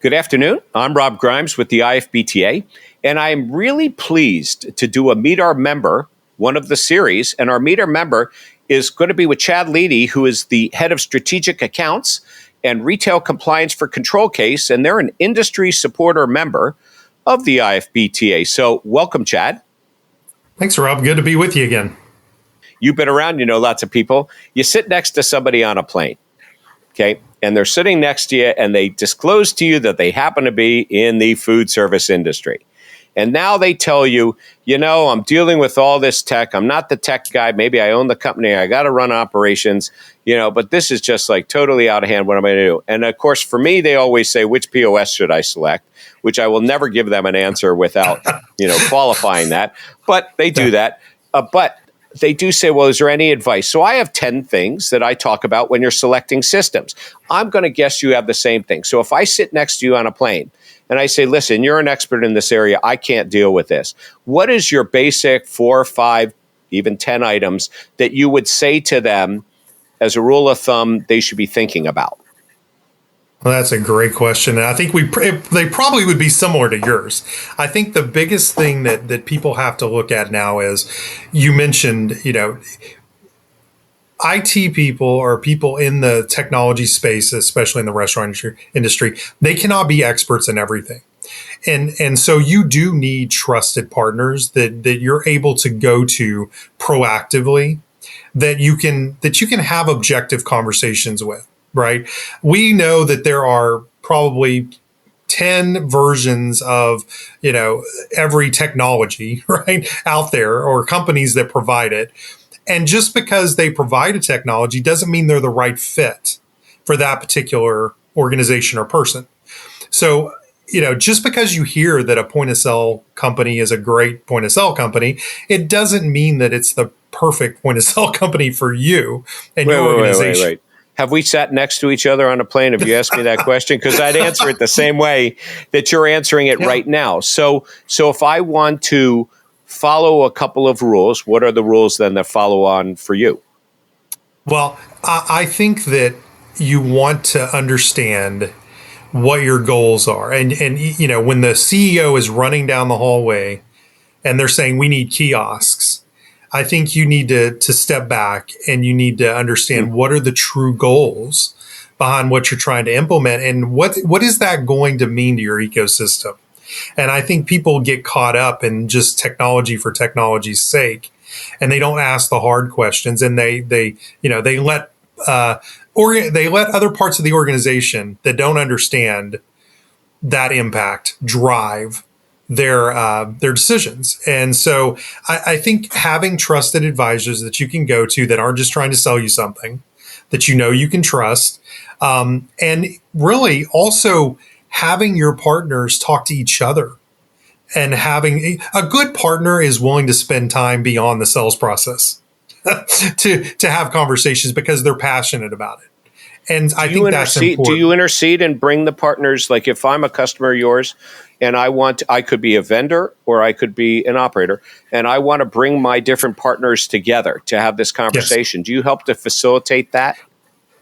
Good afternoon. I'm Rob Grimes with the IFBTA, and I'm really pleased to do a Meet Our Member, one of the series. And our Meet Our Member is going to be with Chad Leedy, who is the head of strategic accounts and retail compliance for ControlCase, and they're an industry supporter member of the IFBTA. So welcome, Chad. Thanks, Rob. Good to be with you again. You've been around, you know lots of people. You sit next to somebody on a plane, okay? And they're sitting next to you and they disclose to you that they happen to be in the food service industry. And now they tell you, I'm dealing with all this tech. I'm not the tech guy. Maybe I own the company. I got to run operations, but this is just like totally out of hand. What am I going to do? And of course, for me, they always say, which POS should I select? Which I will never give them an answer without, qualifying that. But they do that. But they do say, well, is there any advice? So I have 10 things that I talk about when you're selecting systems. I'm going to guess you have the same thing. So if I sit next to you on a plane and I say, listen, you're an expert in this area, I can't deal with this. What is your basic 4, 5, even 10 items that you would say to them as a rule of thumb they should be thinking about? Well, that's a great question. And I think they probably would be similar to yours. I think the biggest thing that people have to look at now is, you mentioned, IT people or people in the technology space, especially in the restaurant industry, they cannot be experts in everything. And so you do need trusted partners that you're able to go to proactively, that you can have objective conversations with. Right. We know that there are probably 10 versions of, every technology, right, out there, or companies that provide it. And just because they provide a technology doesn't mean they're the right fit for that particular organization or person. So, just because you hear that a point of sale company is a great point of sale company, it doesn't mean that it's the perfect point of sale company for you and your organization. Wait. Have we sat next to each other on a plane? Have you asked me that question? Because I'd answer it the same way that you're answering it right now. So if I want to follow a couple of rules, what are the rules then that follow on for you? Well, I think that you want to understand what your goals are. And when the CEO is running down the hallway and they're saying we need kiosks, I think you need to step back and you need to understand what are the true goals behind what you're trying to implement, and what is that going to mean to your ecosystem. And I think people get caught up in just technology for technology's sake, and they don't ask the hard questions, and they let other parts of the organization that don't understand that impact drive their decisions. And so I think having trusted advisors that you can go to that aren't just trying to sell you something, that you can trust, and really also having your partners talk to each other, and having a good partner is willing to spend time beyond the sales process to have conversations because they're passionate about it. And I think that's important. Do you intercede and bring the partners? Like if I'm a customer of yours and I could be a vendor or I could be an operator, and I want to bring my different partners together to have this conversation. Yes. Do you help to facilitate that?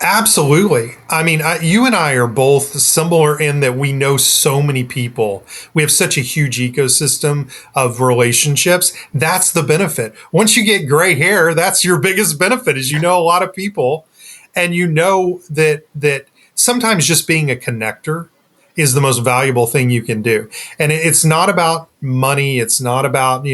Absolutely. I mean, you and I are both similar in that we know so many people. We have such a huge ecosystem of relationships. That's the benefit. Once you get gray hair, that's your biggest benefit, is a lot of people. And that sometimes just being a connector is the most valuable thing you can do. And it's not about money. It's not about,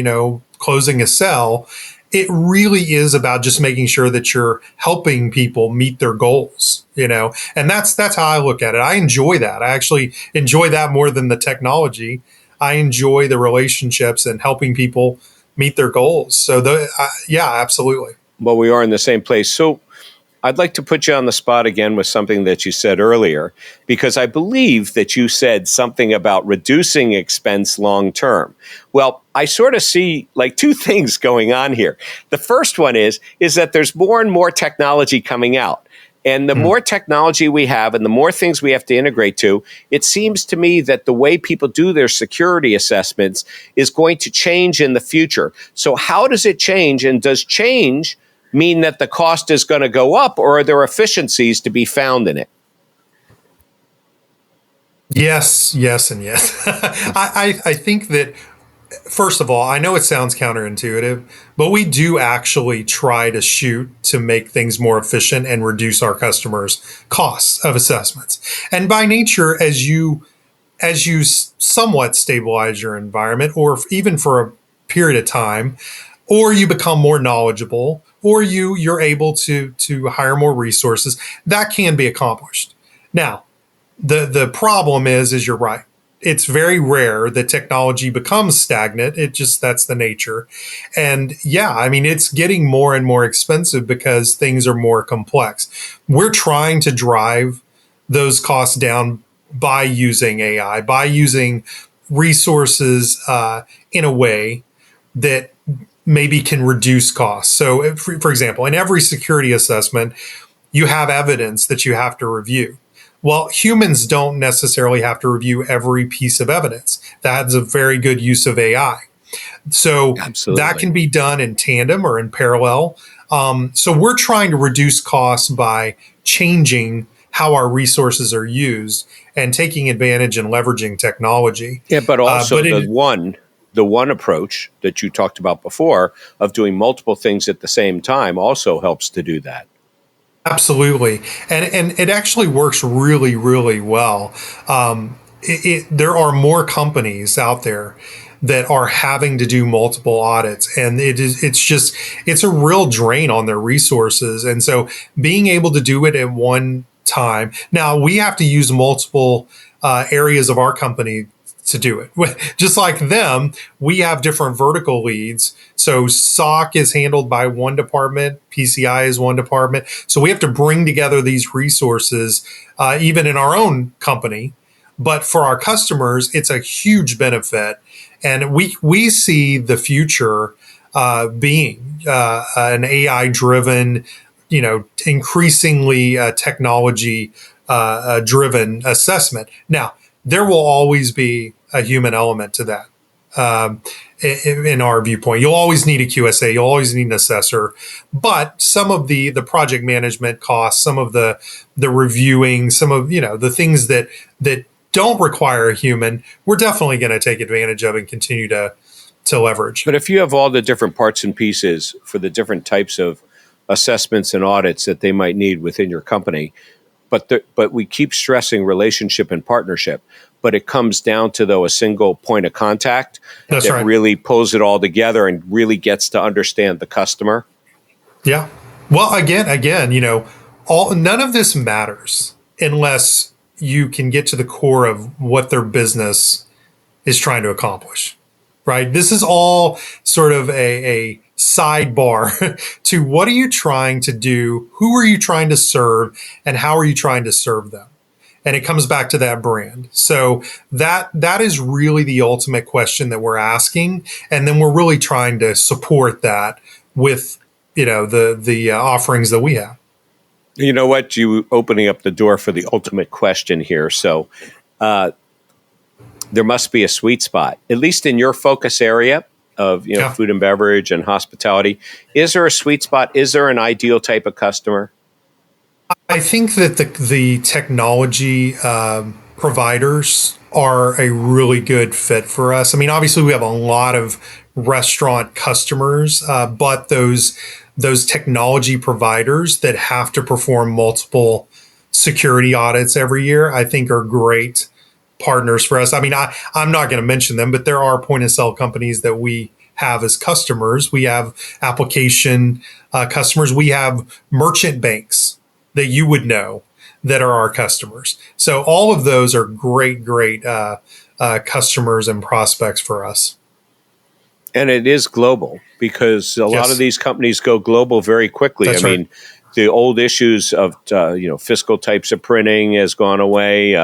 closing a sale. It really is about just making sure that you're helping people meet their goals, and that's how I look at it. I enjoy that. I actually enjoy that more than the technology. I enjoy the relationships and helping people meet their goals. So yeah, absolutely. Well, we are in the same place. So I'd like to put you on the spot again with something that you said earlier, because I believe that you said something about reducing expense long term. Well, I sort of see like two things going on here. The first one is that there's more and more technology coming out. And the more technology we have and the more things we have to integrate to, it seems to me that the way people do their security assessments is going to change in the future. So how does it change? And does change mean that the cost is going to go up, or are there efficiencies to be found in it? Yes, yes, and yes. I think that, first of all, I know it sounds counterintuitive, but we do actually try to shoot to make things more efficient and reduce our customers' costs of assessments. And by nature, as you somewhat stabilize your environment, or even for a period of time, or you become more knowledgeable, or you're able to hire more resources, that can be accomplished. Now, the problem is you're right. It's very rare that technology becomes stagnant. It just, that's the nature. And yeah, I mean, it's getting more and more expensive because things are more complex. We're trying to drive those costs down by using AI, by using resources in a way that maybe can reduce costs. So, for example, in every security assessment, you have evidence that you have to review. Well, humans don't necessarily have to review every piece of evidence. That's a very good use of AI. So that Absolutely. can be done in tandem or in parallel. So we're trying to reduce costs by changing how our resources are used and taking advantage and leveraging technology. Yeah, but also But it the one approach that you talked about before of doing multiple things at the same time also helps to do that. Absolutely, and it actually works really really well. There are more companies out there that are having to do multiple audits, and it's a real drain on their resources. And so being able to do it at one time, now we have to use multiple areas of our company to do it. Just like them, we have different vertical leads. So SOC is handled by one department, PCI is one department. So we have to bring together these resources, even in our own company. But for our customers, it's a huge benefit. And we see the future being an AI driven, increasingly technology driven assessment. Now, there will always be a human element to that. Um, in our viewpoint, you'll always need a QSA, you'll always need an assessor, but some of the project management costs, some of the reviewing, some of the things that don't require a human, we're definitely going to take advantage of and continue to leverage. But if you have all the different parts and pieces for the different types of assessments and audits that they might need within your company, but we keep stressing relationship and partnership, but it comes down to, though, a single point of contact That's that right. really pulls it all together and really gets to understand the customer. Yeah. Well, again, all none of this matters unless you can get to the core of what their business is trying to accomplish. Right? This is all sort of a sidebar to what are you trying to do, who are you trying to serve, and how are you trying to serve them? And it comes back to that brand. So that is really the ultimate question that we're asking, and then we're really trying to support that with the offerings that we have. You know what? You opening up the door for the ultimate question here. So there must be a sweet spot, at least in your focus area of Yeah. food and beverage and hospitality. Is there a sweet spot? Is there an ideal type of customer? I think that the technology providers are a really good fit for us. I mean, obviously, we have a lot of restaurant customers, but those technology providers that have to perform multiple security audits every year, I think, are great partners for us. I mean, I'm not going to mention them, but there are point of sale companies that we have as customers. We have application customers. We have merchant banks that you would know that are our customers. So all of those are great customers and prospects for us. And it is global because a lot of Yes, these companies go global very quickly. I that's right. mean, the old issues of fiscal types of printing has gone away.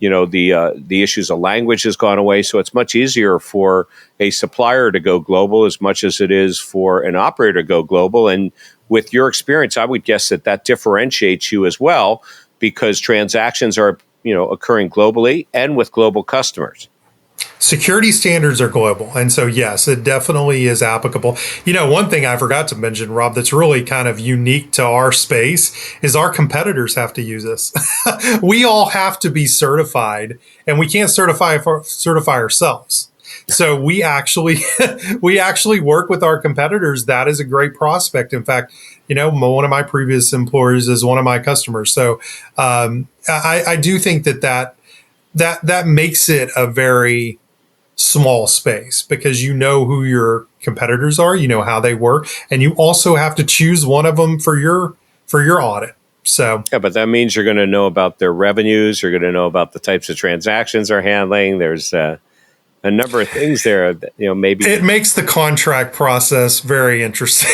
The issues of language has gone away. So it's much easier for a supplier to go global as much as it is for an operator to go global. And with your experience, I would guess that differentiates you as well because transactions are occurring globally and with global customers. Security standards are global. And so, yes, it definitely is applicable. One thing I forgot to mention, Rob, that's really kind of unique to our space is our competitors have to use this. We all have to be certified, and we can't certify ourselves. So we actually work with our competitors. That is a great prospect. In fact, one of my previous employers is one of my customers. So I do think that makes it a very small space because you know who your competitors are, you know how they work, and you also have to choose one of them for your audit. So yeah, but that means you're going to know about their revenues. You're going to know about the types of transactions they're handling. There's a number of things there that, maybe it makes the contract process very interesting.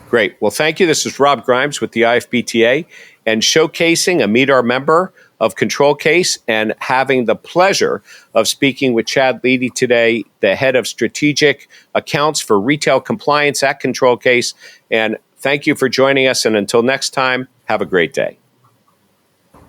Great. Well, thank you. This is Rob Grimes with the IFBTA and showcasing a Meet Our Member of ControlCase and having the pleasure of speaking with Chad Leedy today, the head of strategic accounts for retail compliance at ControlCase. And thank you for joining us. And until next time, have a great day.